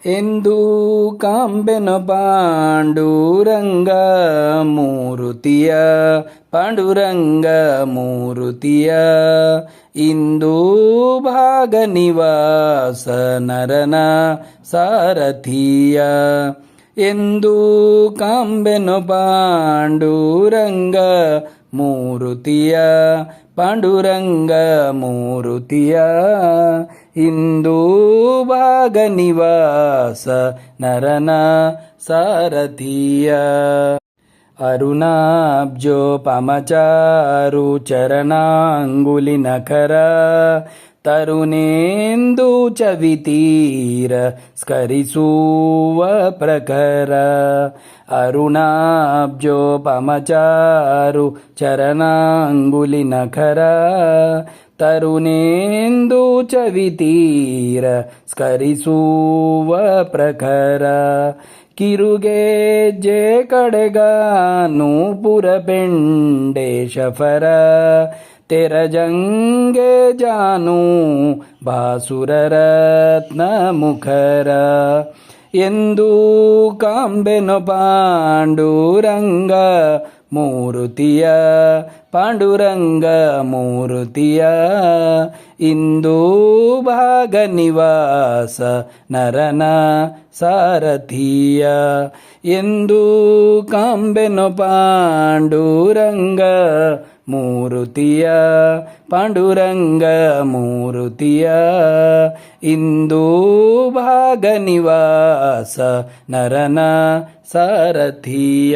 ಎಂದು ಕಾಂಬೆನು ಪಾಂಡುರಂಗ ಮೂರುತಿಯ ಪಾಂಡುರಂಗ ಮೂರುತಿಯ ಇಂದು ಭಾಗ ನಿವಾಸ ನರನ ಸಾರಥಿಯ ಎಂದು ಕಾಂಬೆನು ಪಾಂಡುರಂಗ ಮೂರುತಿಯ ಪಾಂಡುರಂಗ ಮೂರುತಿಯ ಇಂದು ಭಾಗ ನಿವಾಸ ನರನ ಸಾರಥಿಯ ಅರುಣಾಬ್ಜೋಪಮಚಾರು ಚರಣಾಂಗುಲಿ ನಖರ ತರುಣೇಂದು ಚವಿತೀರ ಸ್ಕರಿಸುವ ಪ್ರಖರ ಅರುಣಾಬ್ಜೋಪಮಚಾರು ಚರಣಾಂಗುಲಿ ನಖರ ತರುಣೇಂದು ಚವಿತೀರ ಸ್ಕರಿಸುವ ಪ್ರಖರ ಕಿರುಗೆಜ್ಜೆ ಕಡೆಗಾನೂಪುರ ಪೆಂಡೆ ಶಫರ ತೆರಜಂಗೆ ಜಾನು ಭಾಸುರ ರತ್ನ ಮುಖರ ಎಂದು ಕಾಂಬೆನು ಪಾಂಡುರಂಗ ಮೂರುತಿಯ ಪಾಂಡುರಂಗ ಮೂರುತಿಯ ಇಂದು ಭಾಗ ನಿವಾಸ ನರನ ಸಾರಥಿಯ ಎಂದು ಕಾಂಬೆನು ಪಾಂಡುರಂಗ ಮೂರುತಿಯ ಪಾಂಡುರಂಗ ಮೂರುತಿಯ ಇಂದು ಭಾಗ ನಿವಾಸ ನರನ ಸಾರಥಿಯ